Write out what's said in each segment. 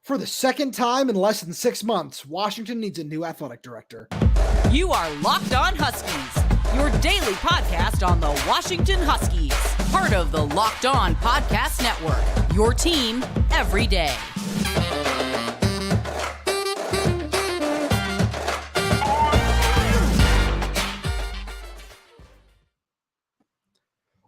For the second time in less than 6 months, Washington needs a new athletic director. You are Locked On Huskies, your daily podcast on the Washington Huskies, part of the Locked On Podcast Network, your team every day.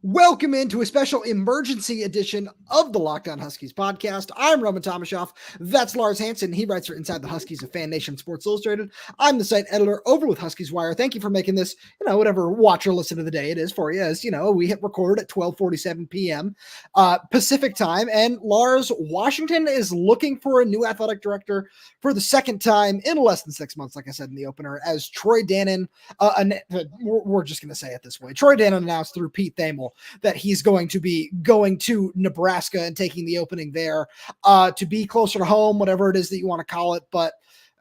Welcome into a special emergency edition of the Locked On Huskies podcast. I'm Roman Tomashoff. That's Lars Hanson. He writes for Inside the Huskies of Fan Nation Sports Illustrated. I'm the site editor over with Huskies Wire. Thank you for making this, whatever watch or listen of the day it is for you. As we hit record at 12:47 p.m. Pacific time. And Lars, Washington is looking for a new athletic director for the second time in less than 6 months, like I said in the opener, as Troy Dannen, we're just going to say it this way. Troy Dannen announced through Pete Thamel that he's going to be going to Nebraska and taking the opening there to be closer to home, whatever it is that you want to call it. But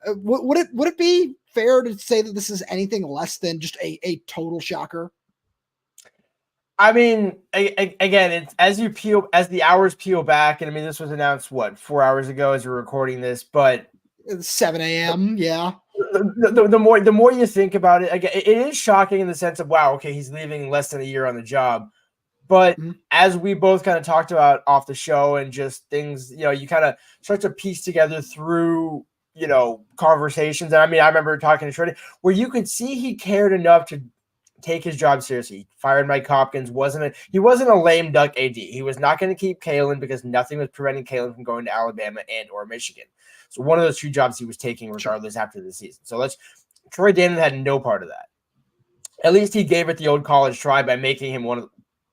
would it be fair to say that this is anything less than just a total shocker? I mean, again, it's as the hours peel back, and I mean, this was announced 4 hours ago as we're recording this, but 7 a.m. Yeah. The more you think about it, again, it is shocking in the sense of, wow, okay, he's leaving less than a year on the job. But as we both kind of talked about off the show and just things, you kind of start to piece together through, conversations. And I mean, I remember talking to Troy where you could see he cared enough to take his job seriously. He fired Mike Hopkins. He wasn't a lame duck AD. He was not going to keep Kalen because nothing was preventing Kalen from going to Alabama and or Michigan. So one of those two jobs he was taking regardless after the season. So Troy Dannen had no part of that. At least he gave it the old college try by making him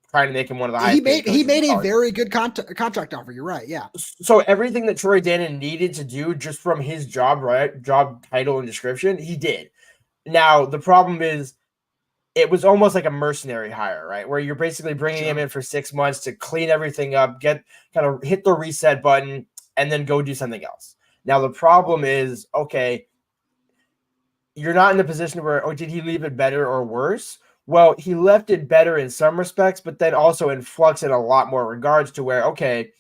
trying to make him one of the highest. He made a very good contract offer. You're right. Yeah. So everything that Troy Dannen needed to do just from his job title and description, he did. Now the problem is, it was almost like a mercenary hire, right? Where you're basically bringing him in for 6 months to clean everything up, hit the reset button, and then go do something else. Now the problem is, okay, you're not in the position where, did he leave it better or worse? Well, he left it better in some respects, but then also in flux in a lot more regards to where, okay,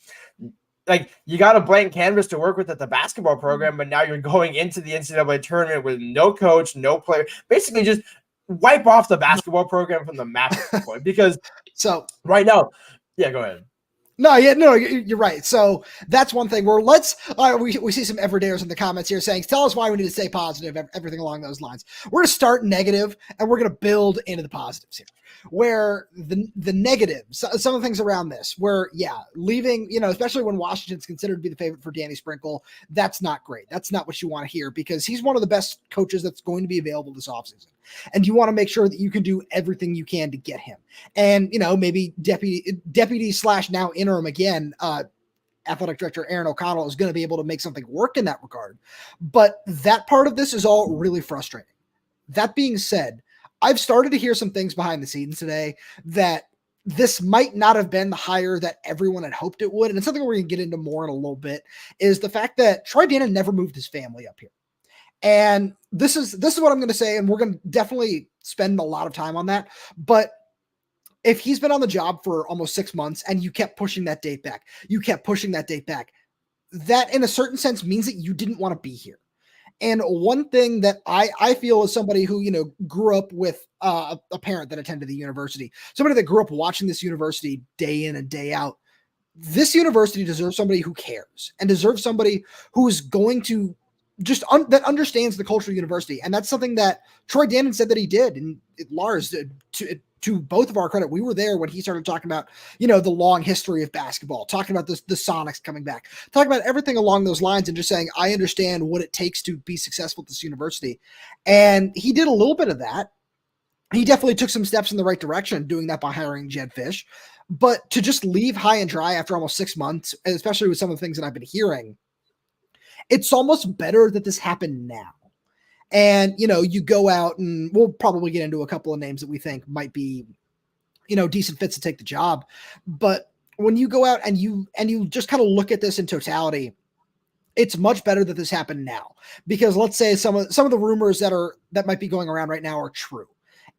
like you got a blank canvas to work with at the basketball program, but now you're going into the NCAA tournament with no coach, no player, basically just wipe off the basketball program from the map at this point. Because right now, yeah, go ahead. No, you're right. So that's one thing where we see some everydayers in the comments here saying, tell us why we need to stay positive, everything along those lines. We're going to start negative and we're going to build into the positives here. Where the negatives, some of the things around this, where, leaving, especially when Washington's considered to be the favorite for Danny Sprinkle, that's not great. That's not what you want to hear because he's one of the best coaches that's going to be available this offseason. And you want to make sure that you can do everything you can to get him. And, maybe deputy / now interim again, athletic director Aaron O'Connell is going to be able to make something work in that regard. But that part of this is all really frustrating. That being said, I've started to hear some things behind the scenes today that this might not have been the hire that everyone had hoped it would. And it's something we're going to get into more in a little bit, is the fact that Troy Dannen never moved his family up here. And this is what I'm going to say, and we're going to definitely spend a lot of time on that. But if he's been on the job for almost 6 months and you kept pushing that date back, that in a certain sense means that you didn't want to be here. And one thing that I feel as somebody who, grew up with a parent that attended the university, somebody that grew up watching this university day in and day out, this university deserves somebody who cares and deserves somebody who is going to just that understands the culture of the university. And that's something that Troy Dannen said that he did. And Lars, to both of our credit, we were there when he started talking about, the long history of basketball, talking about the Sonics coming back, talking about everything along those lines and just saying, I understand what it takes to be successful at this university. And he did a little bit of that. He definitely took some steps in the right direction doing that by hiring Jedd Fisch, but to just leave high and dry after almost 6 months, especially with some of the things that I've been hearing, it's almost better that this happened now. And, you go out and we'll probably get into a couple of names that we think might be, decent fits to take the job. But when you go out and you just kind of look at this in totality, it's much better that this happened now, because let's say some of the rumors that might be going around right now are true.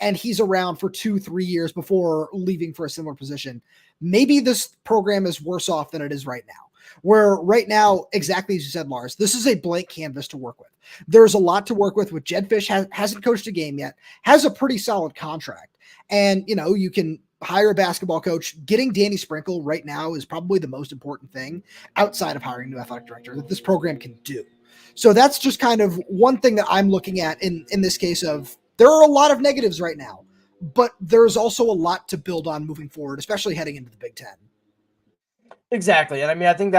And he's around for 2-3 years before leaving for a similar position. Maybe this program is worse off than it is right now. where right now, exactly as you said, Lars, this is a blank canvas to work with. There's a lot to work with Jedd Fisch hasn't coached a game yet, has a pretty solid contract. And, you can hire a basketball coach. Getting Danny Sprinkle right now is probably the most important thing outside of hiring a new athletic director that this program can do. So that's just kind of one thing that I'm looking at in this case of there are a lot of negatives right now, but there's also a lot to build on moving forward, especially heading into the Big Ten. Exactly. And I mean, I think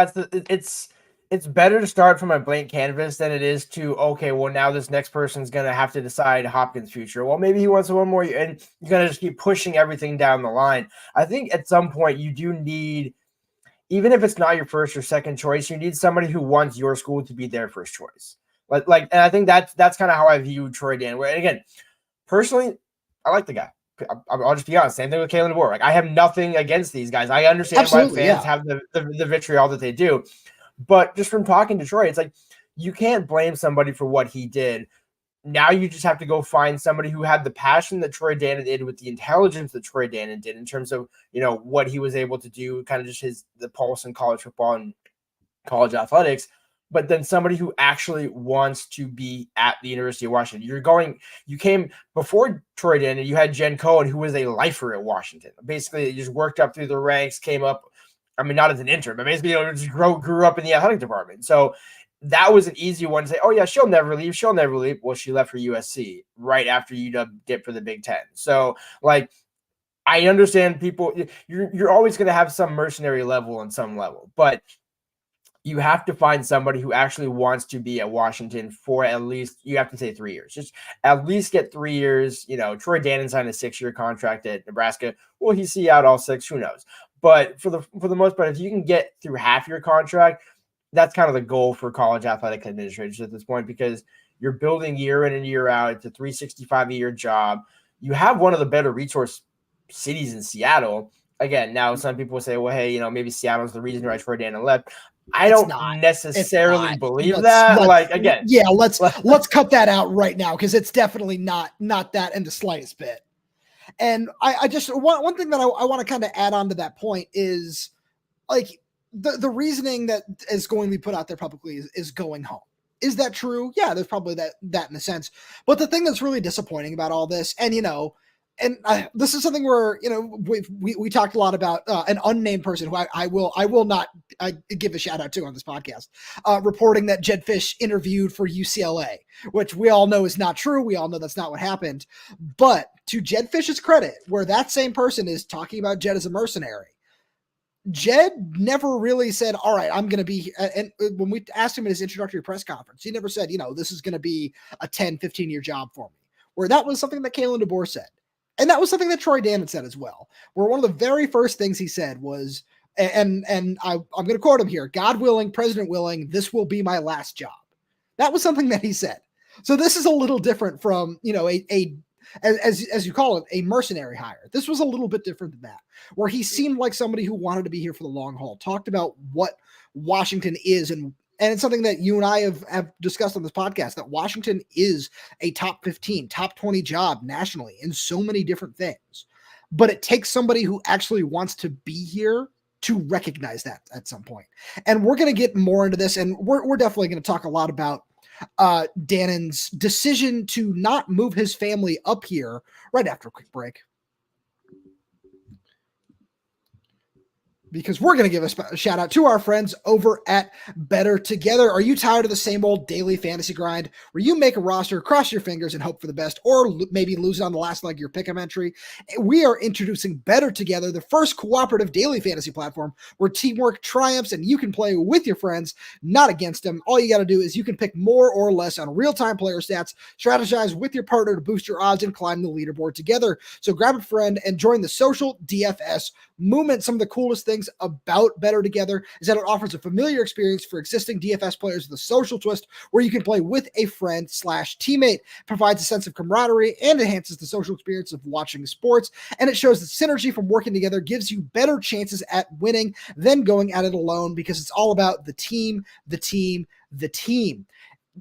it's better to start from a blank canvas than it is to, okay, well, now this next person's going to have to decide Hopkins' future. Well, maybe he wants one more year, and you're going to just keep pushing everything down the line. I think at some point you do need, even if it's not your first or second choice, you need somebody who wants your school to be their first choice. And I think that's kind of how I view Troy Dannen. Where, again, personally, I like the guy. I'll just be honest. Same thing with Kalen DeBoer. Like, I have nothing against these guys. I understand why fans have the vitriol that they do. But just from talking to Troy, it's like you can't blame somebody for what he did. Now you just have to go find somebody who had the passion that Troy Dannen did with the intelligence that Troy Dannen did in terms of, what he was able to do, kind of just the pulse in college football and college athletics. But then somebody who actually wants to be at the University of Washington. You came before Troy Dannen, you had Jen Cohen, who was a lifer at Washington. Basically, you just worked up through the ranks, came up, I mean, not as an intern, but basically, just grew up in the athletic department. So that was an easy one to say, oh, yeah, she'll never leave. She'll never leave. Well, she left for USC right after UW dipped for the Big Ten. So, I understand people, you're always going to have some mercenary level on some level, but you have to find somebody who actually wants to be at Washington for at least, you have to say 3 years. Just at least get 3 years. Troy Dannen signed a 6-year contract at Nebraska. Will he see out all 6? Who knows? But for the most part, if you can get through half your contract, that's kind of the goal for college athletic administrators at this point, because you're building year in and year out. It's a $365 a year job. You have one of the better resource cities in Seattle. Again, now some people say, well, hey, maybe Seattle's the reason why Troy Dannen left. I don't necessarily believe that. Let's cut that out right now, because it's definitely not that in the slightest bit. And I just one thing that I want to kind of add on to that point is the reasoning that is going to be put out there publicly is going home. Is that true? Yeah, there's probably that in a sense. But the thing that's really disappointing about all this, and this is something where we talked a lot about an unnamed person who I will not give a shout out to on this podcast, reporting that Jedd Fisch interviewed for UCLA, which we all know is not true. We all know that's not what happened. But to Jedd Fisch's credit, where that same person is talking about Jedd as a mercenary, Jedd never really said, all right, I'm going to be, and when we asked him in his introductory press conference, he never said, this is going to be a 10, 15-year job for me, where that was something that Kalen DeBoer said. And that was something that Troy Dannen said as well, where one of the very first things he said was, and I'm going to quote him here, God willing, President willing, this will be my last job. That was something that he said. So this is a little different from, as you call it, a mercenary hire. This was a little bit different than that, where he seemed like somebody who wanted to be here for the long haul, talked about what Washington is, and it's something that you and I have discussed on this podcast, that Washington is a top 15, top 20 job nationally in so many different things. But it takes somebody who actually wants to be here to recognize that at some point. And we're going to get more into this, and we're definitely going to talk a lot about Dannon's decision to not move his family up here right after a quick break. Because we're going to give a shout out to our friends over at Bettor Together. Are you tired of the same old daily fantasy grind where you make a roster, cross your fingers, and hope for the best, or maybe lose it on the last leg of your pick'em entry? We are introducing Bettor Together, the first cooperative daily fantasy platform where teamwork triumphs and you can play with your friends, not against them. All you got to do is you can pick more or less on real-time player stats, strategize with your partner to boost your odds, and climb the leaderboard together. So grab a friend and join the social DFS movement. Some of the coolest things about Bettor Together is that it offers a familiar experience for existing DFS players with a social twist where you can play with a friend/teammate, provides a sense of camaraderie and enhances the social experience of watching sports. And it shows that synergy from working together gives you better chances at winning than going at it alone, because it's all about the team, the team, the team.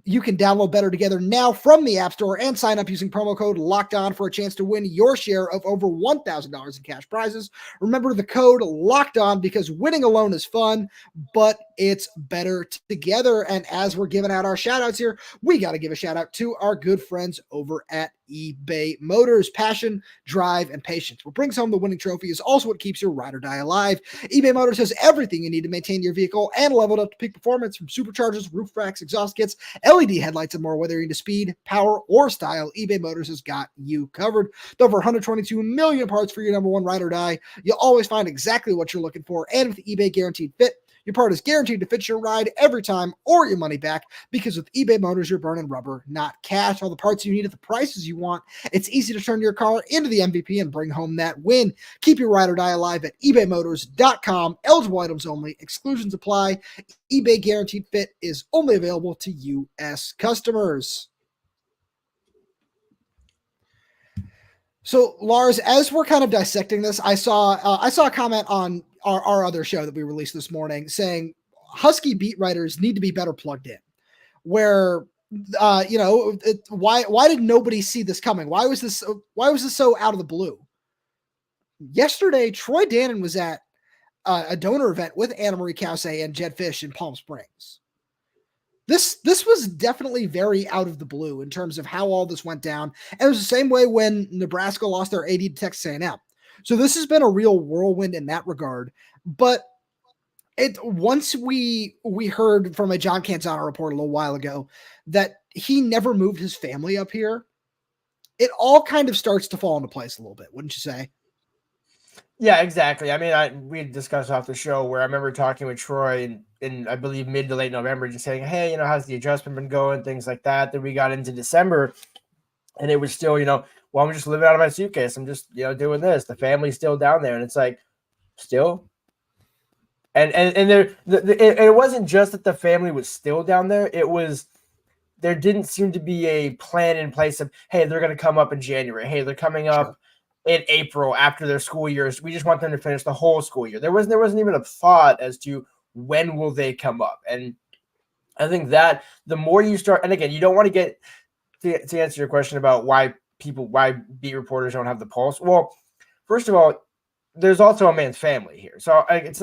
You can download Bettor Together now from the App Store and sign up using promo code LOCKEDON for a chance to win your share of over $1,000 in cash prizes. Remember the code LOCKEDON, because winning alone is fun, but it's Bettor Together. And as we're giving out our shout outs here, we got to give a shout out to our good friends over at eBay Motors. Passion, drive, and patience. What brings home the winning trophy is also what keeps your ride or die alive. eBay Motors has everything you need to maintain your vehicle and level it up to peak performance, from superchargers, roof racks, exhaust kits, LED headlights, and more. Whether you're into speed, power, or style, eBay Motors has got you covered. With over 122 million parts for your number one ride or die, you'll always find exactly what you're looking for. And with eBay Guaranteed Fit, your part is guaranteed to fit your ride every time or your money back, because with eBay Motors, you're burning rubber, not cash. All the parts you need at the prices you want. It's easy to turn your car into the MVP and bring home that win. Keep your ride or die alive at ebaymotors.com. Eligible items only. Exclusions apply. eBay Guaranteed Fit is only available to U.S. customers. So, Lars, as we're kind of dissecting this, I saw a comment on our other show that we released this morning saying Husky beat writers need to be better plugged in. Where, why did nobody see this coming? Why was this so out of the blue? Yesterday, Troy Dannen was at a donor event with Ana Marie Cauce and Jedd Fisch in Palm Springs. This was definitely very out of the blue in terms of how all this went down. And it was the same way when Nebraska lost their AD to Texas A&M. So this has been a real whirlwind in that regard. But once we heard from a John Canzano report a little while ago that he never moved his family up here, it all kind of starts to fall into place a little bit, wouldn't you say? Yeah, exactly. I mean, we discussed off the show where I remember talking with Troy in I believe mid to late November, just saying, hey, how's the adjustment been going, things like that. Then we got into December, and it was still, well, I'm just living out of my suitcase. I'm just, doing this. The family's still down there, and it's like, still. And it wasn't just that the family was still down there. It was, there didn't seem to be a plan in place of, hey, they're going to come up in January. Hey, they're coming up in April after their school years. We just want them to finish the whole school year. There wasn't even a thought as to when will they come up. And I think that the more you start, and again, you don't want to get to answer your question about why beat reporters don't have the pulse. Well, first of all, there's also a man's family here. So let's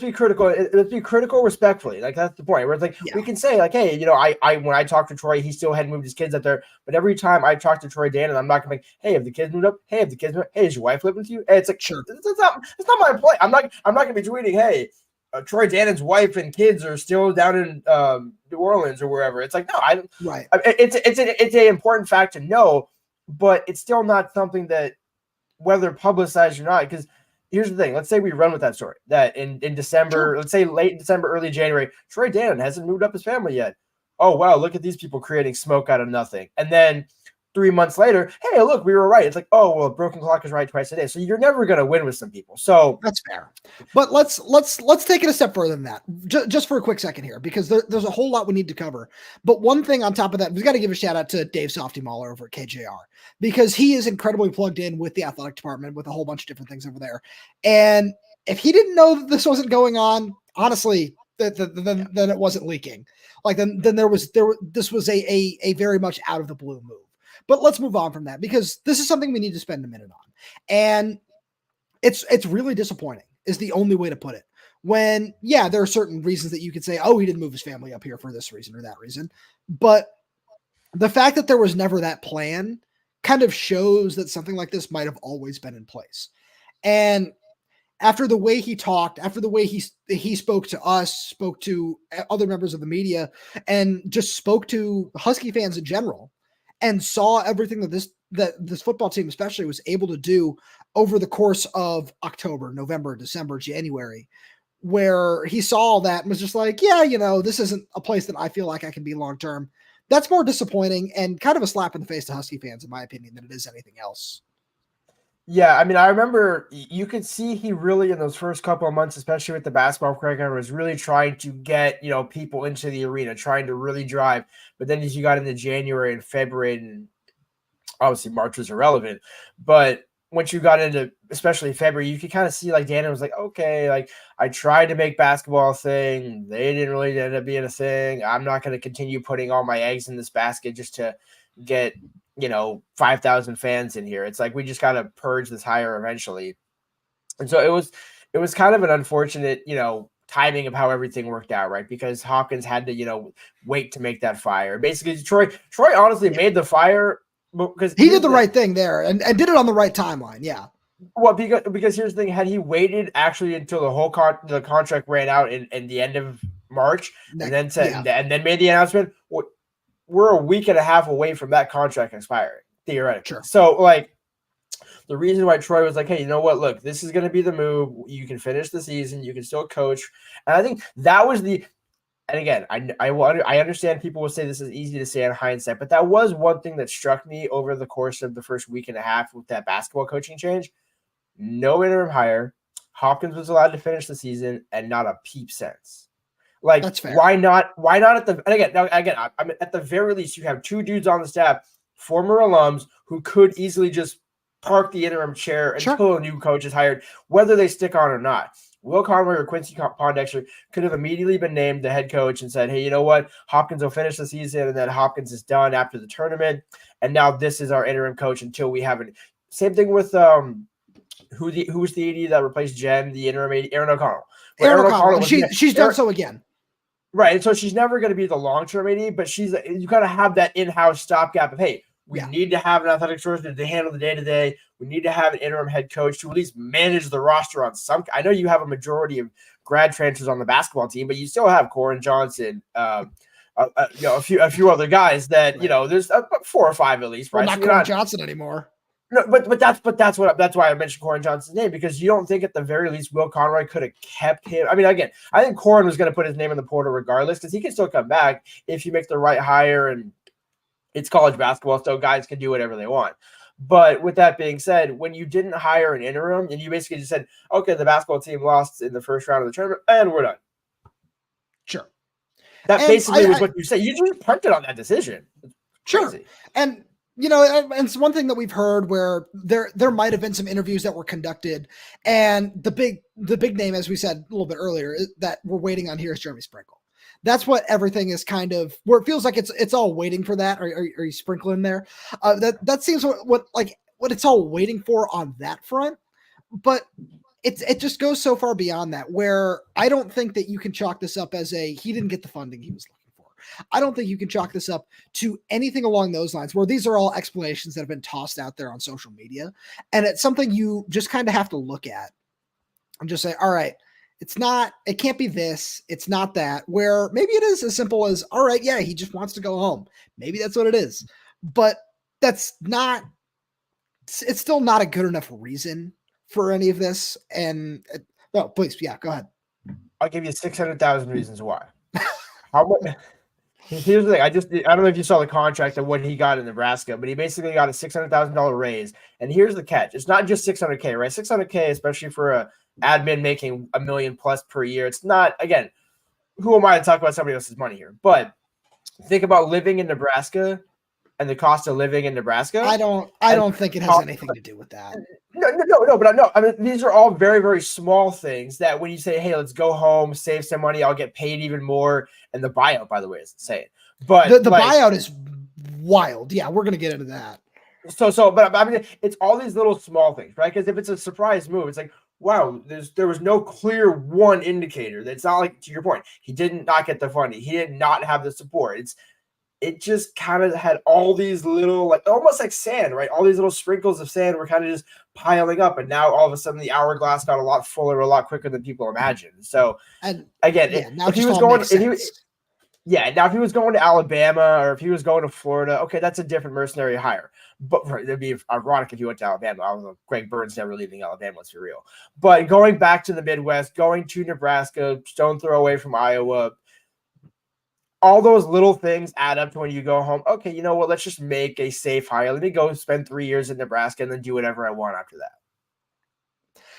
be critical. Let's be critical respectfully. Like, that's the point. Where it's like, we can say like, hey, when I talked to Troy, he still hadn't moved his kids up there. But every time I talk to Troy Dannen, I'm not gonna be like, hey, have the kids moved up? Hey, have the kids moved up? Hey, is your wife living with you? And it's like, sure, it's not my point. I'm not gonna be tweeting, hey, Troy Dannen's wife and kids are still down in New Orleans or wherever. It's like, no, it's an important fact to know, but it's still not something that, whether publicized or not, because here's the thing. Let's say we run with that story that in December, let's say late December, early January, Troy Dannen hasn't moved up his family yet. Oh, wow, look at these people creating smoke out of nothing. And then 3 months later, hey, look, we were right. It's like, oh, well, a broken clock is right twice a day. So you're never going to win with some people. So that's fair. But let's take it a step further than that, just for a quick second here, because there's a whole lot we need to cover. But one thing on top of that, we've got to give a shout out to Dave Softy Mahler over at KJR, because he is incredibly plugged in with the athletic department with a whole bunch of different things over there. And if he didn't know that this wasn't going on, honestly, then it wasn't leaking. Like then this was a very much out of the blue move. But let's move on from that, because this is something we need to spend a minute on. And it's really disappointing is the only way to put it. When, there are certain reasons that you could say, oh, he didn't move his family up here for this reason or that reason. But the fact that there was never that plan kind of shows that something like this might have always been in place. And after the way he talked, after the way he spoke to us, spoke to other members of the media, and just spoke to Husky fans in general, and saw everything that this football team especially was able to do over the course of October, November, December, January, where he saw all that and was just like, this isn't a place that I feel like I can be long-term. That's more disappointing and kind of a slap in the face to Husky fans, in my opinion, than it is anything else. Yeah, I mean, I remember you could see he really, in those first couple of months, especially with the basketball program, was really trying to get, people into the arena, trying to really drive. But then as you got into January and February, and obviously March was irrelevant, but once you got into, especially February, you could kind of see like Dannon was like, okay, like I tried to make basketball a thing. They didn't really end up being a thing. I'm not going to continue putting all my eggs in this basket just to get, 5,000 fans in here. It's like, we just got to purge this hire eventually. And so it was kind of an unfortunate, timing of how everything worked out, right? Because Hopkins had to, wait to make that fire. Basically, Troy honestly made the fire because he did the right thing there and did it on the right timeline. Yeah. Well, because here's the thing: had he waited actually until the contract ran out in the end of March, and then made the announcement, we're a week and a half away from that contract expiring, theoretically. Sure. So, the reason why Troy was like, hey, you know what? Look, this is going to be the move. You can finish the season. You can still coach. And I think that was and again, I understand people will say this is easy to say in hindsight, but that was one thing that struck me over the course of the first week and a half with that basketball coaching change. No interim hire. Hopkins was allowed to finish the season and not a peep sense. That's fair. Why not and again, I'm at the very least, you have two dudes on the staff, former alums who could easily just park the interim chair until a new coach is hired, whether they stick on or not. Will Conway or Quincy Pondexter could have immediately been named the head coach and said, hey, you know what? Hopkins will finish the season, and then Hopkins is done after the tournament. And now this is our interim coach until we have it. Same thing with who was the AD that replaced Jen, the interim AD, Aaron O'Connell. Aaron O'Connell. She's done so again. Right. And so she's never going to be the long-term AD, but you got to have that in-house stopgap of, hey, we need to have an athletic director to handle the day-to-day. We need to have an interim head coach to at least manage the roster on some. I know you have a majority of grad transfers on the basketball team, but you still have Corin Johnson, a few other guys that there's 4 or 5 at least. Right? Well, not Corin Johnson anymore. No, but that's why I mentioned Corin Johnson's name, because you don't think at the very least Will Conroy could have kept him. I mean, again, I think Corin was going to put his name in the portal regardless, because he can still come back if you make the right hire, and it's college basketball, so guys can do whatever they want. But with that being said, when you didn't hire an interim and you basically just said, okay, the basketball team lost in the first round of the tournament and we're done. Sure. That basically was what you said. You just punted on that decision. Sure. And it's one thing that we've heard where there might have been some interviews that were conducted, and the big name, as we said a little bit earlier, that we're waiting on here is Jeremy Sprinkle. That's what everything is kind of where it feels like it's all waiting for that. Are you sprinkling there? That seems what it's all waiting for on that front, but it just goes so far beyond that, where I don't think that you can chalk this up as he didn't get the funding he was looking for. I don't think you can chalk this up to anything along those lines, where these are all explanations that have been tossed out there on social media. And it's something you just kind of have to look at and just say, all right, it can't be this, it's not that, where maybe it is as simple as, all right, yeah, he just wants to go home. Maybe that's what it is, but it's still not a good enough reason for any of this. And no, please. Yeah, go ahead. I'll give you 600,000 reasons why. Here's the thing. I don't know if you saw the contract of what he got in Nebraska, but he basically got a $600,000 raise. And here's the catch. It's not just $600K, right? $600K, especially for a admin making $1 million plus per year. It's not, again, who am I to talk about somebody else's money here? But think about living in Nebraska and the cost of living in Nebraska. I don't think it has anything to do with that. No. I mean, these are all very, very small things that when you say, hey, let's go home, save some money, I'll get paid even more. And the buyout, by the way, is insane. But the buyout is wild. Yeah, we're going to get into that. But I mean, it's all these little small things, right? Because if it's a surprise move, it's like, wow, there was no clear one indicator. That's not like, to your point, he did not get the funding. He did not have the support. It just kind of had all these little, almost like sand, right? All these little sprinkles of sand were kind of just piling up. And now all of a sudden the hourglass got a lot fuller, a lot quicker than people imagined. So again, if he was going, if he was going to Alabama or if he was going to Florida, okay, that's a different mercenary hire. But it'd be ironic if he went to Alabama. I don't know. Greg Burns never leaving Alabama, let's be real. But going back to the Midwest, going to Nebraska, stone throw away from Iowa, all those little things add up to when you go home. Okay, you know what? Let's just make a safe hire. Let me go spend 3 years in Nebraska and then do whatever I want after that.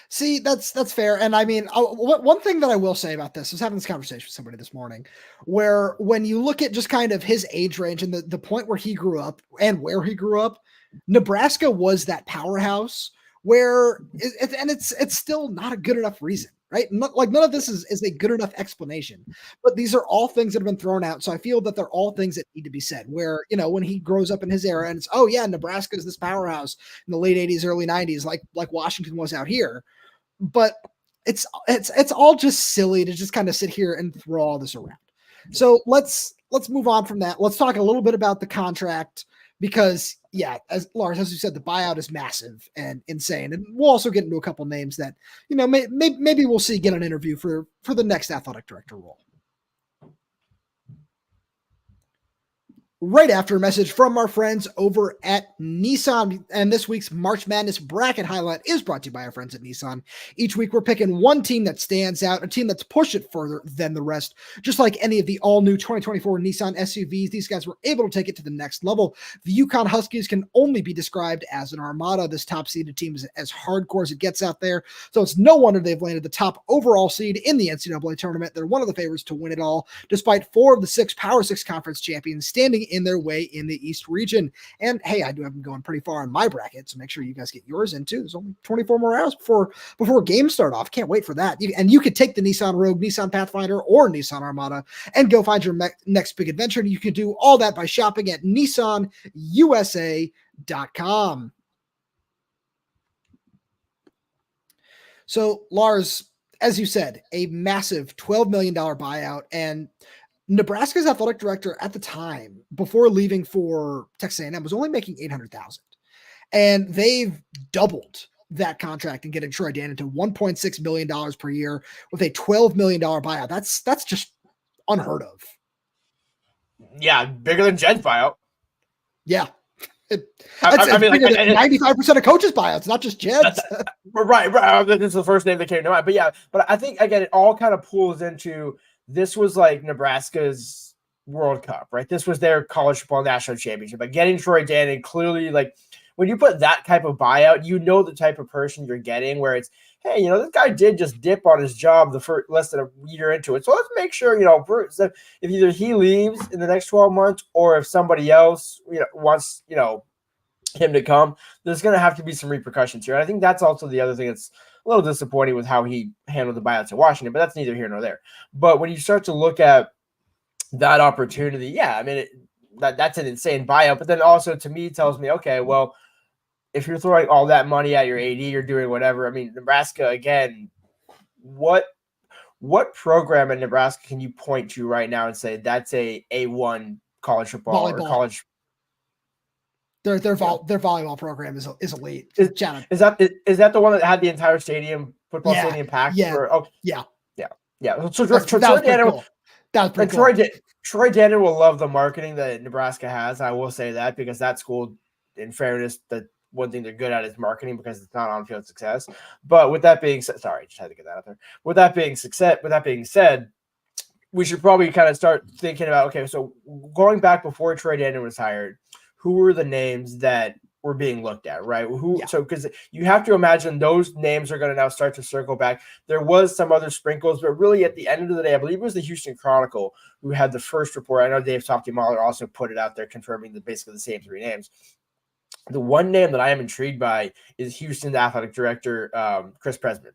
See, that's fair. And I mean, one thing that I will say about this, I was having this conversation with somebody this morning, where when you look at just kind of his age range and the point where he grew up and where he grew up, Nebraska was that powerhouse where it's still not a good enough reason, right? None of this is a good enough explanation, but these are all things that have been thrown out. So I feel that they're all things that need to be said, where, when he grows up in his era and it's, oh yeah, Nebraska is this powerhouse in the late 80s, early 90s, like Washington was out here. But it's all just silly to just kind of sit here and throw all this around. So let's move on from that. Let's talk a little bit about the contract because, yeah, as Lars, as you said, the buyout is massive and insane. And we'll also get into a couple names that, maybe we'll see get an interview for the next athletic director role. Right after a message from our friends over at Nissan. And this week's March Madness bracket highlight is brought to you by our friends at Nissan. Each week we're picking one team that stands out, a team that's pushed it further than the rest. Just like any of the all-new 2024 Nissan SUVs, these guys were able to take it to the next level. The Yukon Huskies can only be described as an armada. This top-seeded team is as hardcore as it gets out there. So it's no wonder they've landed the top overall seed in the NCAA tournament. They're one of the favorites to win it all, despite 4 of the 6 Power 6 conference champions standing in their way in the East region. And hey, I do have them going pretty far in my bracket, so make sure you guys get yours in too. There's only 24 more hours before games start off. Can't wait for that. You could take the Nissan Rogue, Nissan Pathfinder, or Nissan Armada and go find your next big adventure. And you can do all that by shopping at nissanusa.com. So Lars, as you said, a massive $12 million buyout, and Nebraska's athletic director at the time, before leaving for Texas A&M, was only making $800,000, and they've doubled that contract and getting Troy Dannen to $1.6 million per year with a $12 million buyout. That's just unheard of. Yeah, bigger than Jedd's buyout. Yeah. It's bigger than 95% of coaches' buyouts, not just Jedd's. Right. This is the first name that came to mind. But yeah, I think, again, it all kind of pulls into – this was like Nebraska's World Cup, right? This was their college football national championship. But getting Troy Dannen, clearly, like, when you put that type of buyout, the type of person you're getting, where it's, hey, this guy did just dip on his job the first less than a year into it. So let's make sure, if either he leaves in the next 12 months or if somebody else, wants, him to come, there's going to have to be some repercussions here. And I think that's also the other thing that's a little disappointing with how he handled the buyouts in Washington, but that's neither here nor there. But when you start to look at that opportunity, yeah, I mean, that's an insane buyout. But then also, to me, tells me, okay, well, if you're throwing all that money at your AD, you're doing whatever. I mean, Nebraska, again, what program in Nebraska can you point to right now and say that's a A1 college football Volleyball. Or college? Their volleyball program is elite. Is that the one that had the entire stadium stadium packed? Yeah. So Troy Dannen, cool. That was pretty cool. Troy Dannen will love the marketing that Nebraska has. I will say that, because that school, in fairness, the one thing they're good at is marketing, because it's not on-field success. But with that being said, sorry, just had to get that out there. With that being said, we should probably kind of start thinking about, okay, so going back before Troy Dannen was hired, who were the names that were being looked at, right? So, because you have to imagine those names are going to now start to circle back. There was some other sprinkles, but really at the end of the day, I believe it was the Houston Chronicle who had the first report. I know Dave Mahler also put it out there confirming basically the same 3 names. The one name that I am intrigued by is Houston's athletic director, Chris Presman,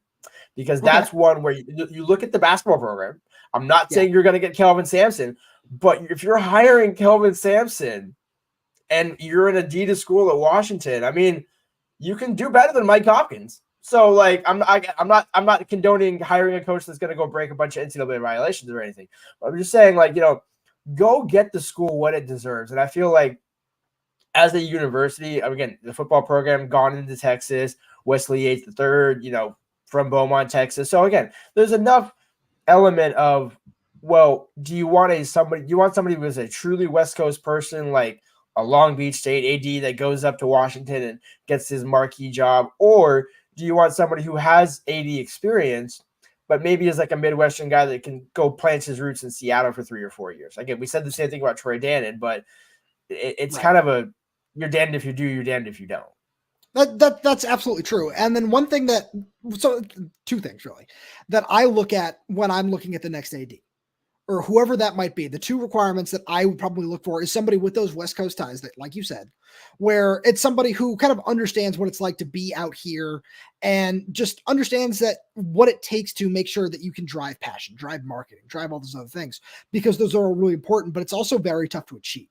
because that's one where you look at the basketball program. I'm not saying you're going to get Kelvin Sampson, but if you're hiring Kelvin Sampson and you're in Adidas school at Washington, I mean, you can do better than Mike Hopkins. So, like, I'm not condoning hiring a coach that's going to go break a bunch of NCAA violations or anything. But I'm just saying, like, go get the school what it deserves. And I feel like, as a university, again, the football program gone into Texas, Wesley Yates III, from Beaumont, Texas. So again, there's enough element of, well, do you want somebody who is a truly West Coast person, like a Long Beach State AD that goes up to Washington and gets his marquee job, or do you want somebody who has AD experience, but maybe is like a Midwestern guy that can go plant his roots in Seattle for 3 or 4 years? Again, we said the same thing about Troy Dannen, but it's kind of you're damned if you do, you're damned if you don't. That's absolutely true. And then two things really that I look at when I'm looking at the next AD or whoever that might be. The 2 requirements that I would probably look for is somebody with those West Coast ties that, like you said, where it's somebody who kind of understands what it's like to be out here and just understands that what it takes to make sure that you can drive passion, drive marketing, drive all those other things, because those are really important, but it's also very tough to achieve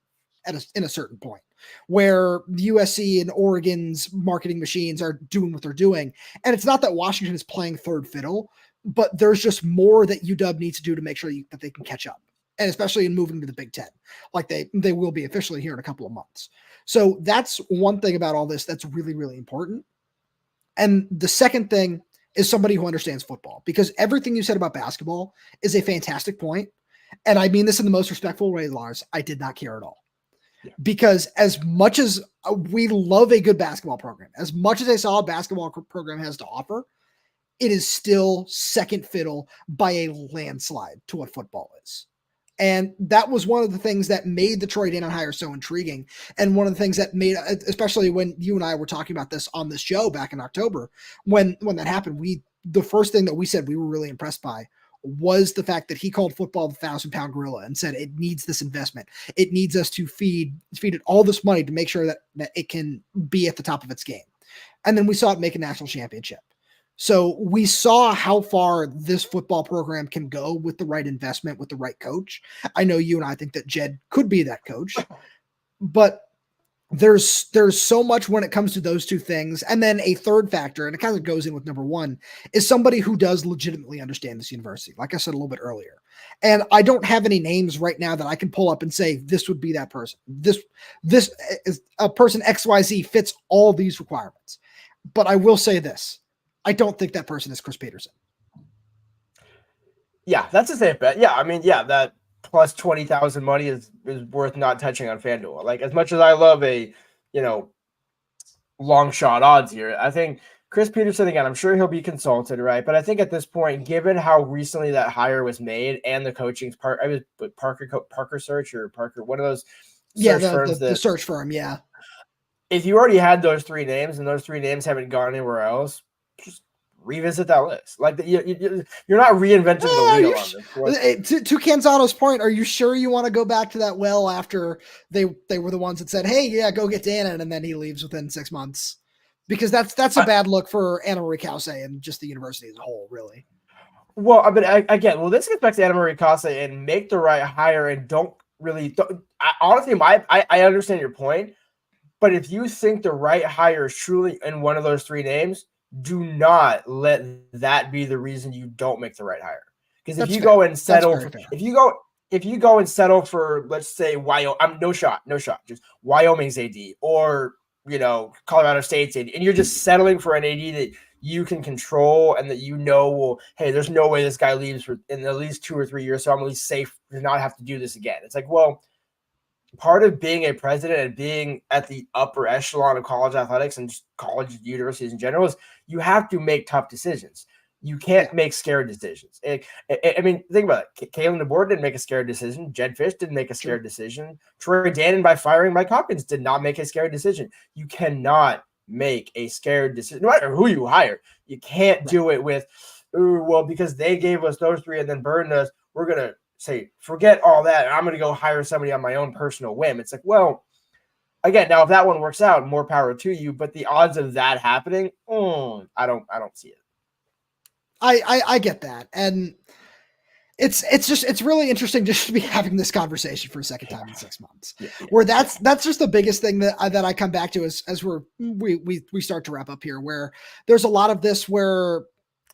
in a certain point. where the USC and Oregon's marketing machines are doing what they're doing. And it's not that Washington is playing third fiddle, but there's just more that UW needs to do to make sure that they can catch up. And especially in moving to the Big Ten, like they will be officially here in a couple of months. So that's one thing about all this that's really, really important. And the second thing is somebody who understands football, because everything you said about basketball is a fantastic point. And I mean this in the most respectful way, Lars. I did not care at all. Yeah. Because as much as we love a good basketball program, as much as a solid basketball program has to offer, it is still second fiddle by a landslide to what football is. And that was one of the things that made the Troy Dannen hire so intriguing. And one of the things that made, especially when you and I were talking about this on this show back in October, when that happened, the first thing that we said we were really impressed by was the fact that he called football the 1,000-pound gorilla and said it needs this investment. It needs us to feed it all this money to make sure that it can be at the top of its game. And then we saw it make a national championship. So we saw how far this football program can go with the right investment, with the right coach. I know you and I think that Jedd could be that coach, but there's so much when it comes to those two things. And then a third factor, and it kind of goes in with number one, is somebody who does legitimately understand this university, like I said a little bit earlier. And I don't have any names right now that I can pull up and say, this would be that person. This is a person XYZ fits all these requirements. But I will say this. I don't think that person is Chris Peterson. Yeah, that's a safe bet. Yeah, I mean, yeah, that plus 20,000 money is worth not touching on FanDuel. Like, as much as I love a, long shot odds here, I think Chris Peterson, again, I'm sure he'll be consulted, right? But I think at this point, given how recently that hire was made and the coaching's part, I was Parker Search or Parker, one of those search firms, the search firm, yeah. If you already had those three names and those three names haven't gone anywhere else, just revisit that list. Like you're not reinventing the wheel on this. To Canzano's point, are you sure you want to go back to that well after they were the ones that said, "Hey, yeah, go get Dannon," and then he leaves within 6 months? Because that's a bad look for Ana Marie Cauce and just the university as a whole, really. Well, I mean, this gets back to Ana Marie Cauce and make the right hire and honestly, I understand your point, but if you think the right hire is truly in one of those three names, do not let that be the reason you don't make the right hire. Because if you go and settle for, let's say, Wyoming, no shot, just Wyoming's AD or Colorado State's AD, and you're just settling for an AD that you can control and that well, hey, there's no way this guy leaves in at least 2 or 3 years, so I'm at least safe to not have to do this again. It's like, well, part of being a president and being at the upper echelon of college athletics and just college universities in general is you have to make tough decisions. You can't make scared decisions. I mean, think about it. Kalen DeBoer didn't make a scared decision. Jedd Fisch didn't make a scared decision. Troy Dannen, by firing Mike Hopkins, did not make a scared decision. You cannot make a scared decision, no matter who you hire. You can't do it with, because they gave us those three and then burned us, we're going to say, forget all that, and I'm going to go hire somebody on my own personal whim. It's like, well, again, now if that one works out, more power to you. But the odds of that happening, I don't see it. I get that, and it's really interesting just to be having this conversation for a second time in 6 months. Where that's just the biggest thing that I come back to as we start to wrap up here. Where there's a lot of this where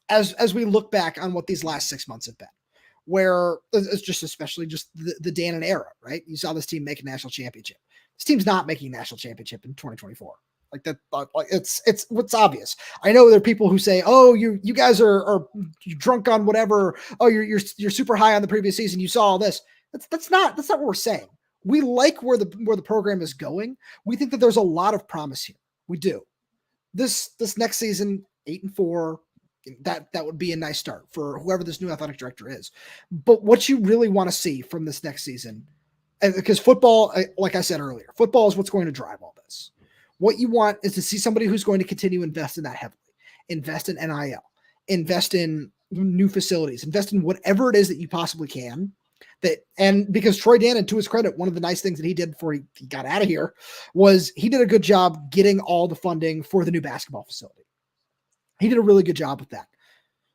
as we look back on what these last 6 months have been. Where it's just especially just the Dannon era, right? You saw this team make a national championship. This team's not making a national championship in 2024. Like that, like it's what's obvious. I know there are people who say, "Oh, you guys are you drunk on whatever. Oh, you're super high on the previous season. You saw all this." That's not what we're saying. We like where the program is going. We think that there's a lot of promise here. We do. This next season, 8-4. That would be a nice start for whoever this new athletic director is. But what you really want to see from this next season, and because football, like I said earlier, football is what's going to drive all this. What you want is to see somebody who's going to continue to invest in that heavily, invest in NIL, invest in new facilities, invest in whatever it is that you possibly can. And because Troy Dannen, to his credit, one of the nice things that he did before he got out of here was he did a good job getting all the funding for the new basketball facility. He did a really good job with that.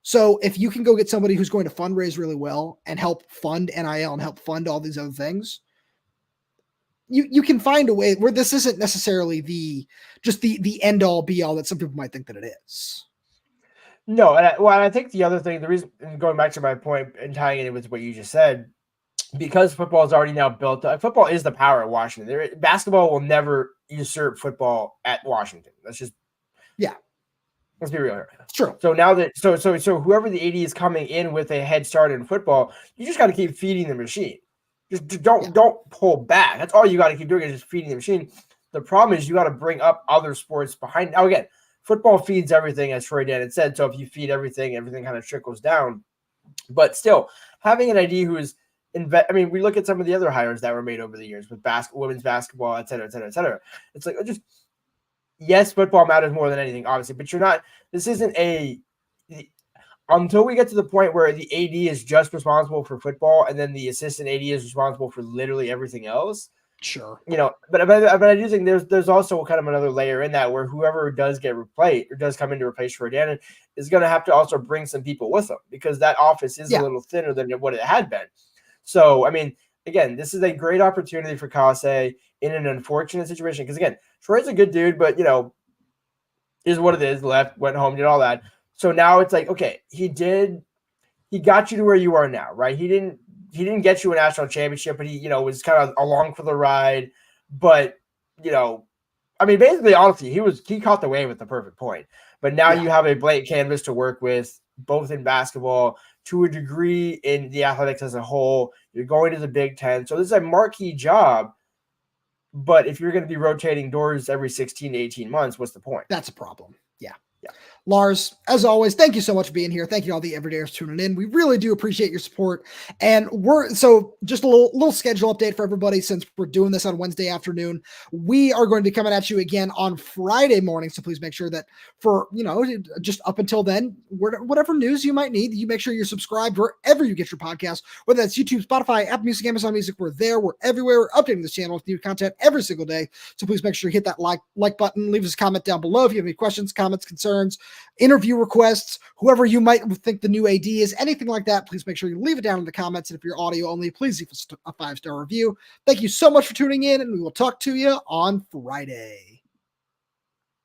So if you can go get somebody who's going to fundraise really well and help fund NIL and help fund all these other things, you can find a way where this isn't necessarily the end all be all that some people might think that it is. No, and I think the other thing, the reason, and going back to my point and tying it in with what you just said, because football is already now built up, football is the power at Washington. Basketball will never usurp football at Washington. Let's be real here. It's true. So now that so whoever the AD is coming in with a head start in football, you just got to keep feeding the machine. Just don't pull back. That's all you got to keep doing is just feeding the machine. The problem is you got to bring up other sports behind. Now again, football feeds everything, as Troy Dannen said. So if you feed everything kind of trickles down. But still, having an AD who is we look at some of the other hires that were made over the years with women's basketball, et cetera, et cetera, et cetera. It's like yes, football matters more than anything, obviously, but this isn't until we get to the point where the AD is just responsible for football and then the assistant AD is responsible for literally everything else. Sure. But I do think there's also kind of another layer in that where whoever does get replaced or does come in to replace Troy Dannen is going to have to also bring some people with them because that office is a little thinner than what it had been. So, again, this is a great opportunity for Cauce in an unfortunate situation. Because, again, Troy's a good dude, but, is what it is. Left, went home, did all that. So now it's like, okay, he got you to where you are now, right? He didn't get you a national championship, but he, was kind of along for the ride. But, basically, honestly, he caught the wave at the perfect point. But now you have a blank canvas to work with, both in basketball, to a degree in the athletics as a whole. You're going to the Big Ten. So this is a marquee job. But if you're going to be rotating doors every 16 to 18 months, what's the point? That's a problem. Yeah. Lars, as always, thank you so much for being here. Thank you to all the everydayers tuning in. We really do appreciate your support. And just a little schedule update for everybody since we're doing this on Wednesday afternoon. We are going to be coming at you again on Friday morning. So please make sure that for, just up until then, whatever news you might need, you make sure you're subscribed wherever you get your podcast, whether that's YouTube, Spotify, Apple Music, Amazon Music. We're there. We're everywhere. We're updating this channel with new content every single day. So please make sure you hit that like button. Leave us a comment down below if you have any questions, comments, concerns, interview requests, whoever you might think the new AD is, anything like that, please make sure you leave it down in the comments. And if you're audio only, please leave us a 5-star review. Thank you so much for tuning in, and we will talk to you on Friday.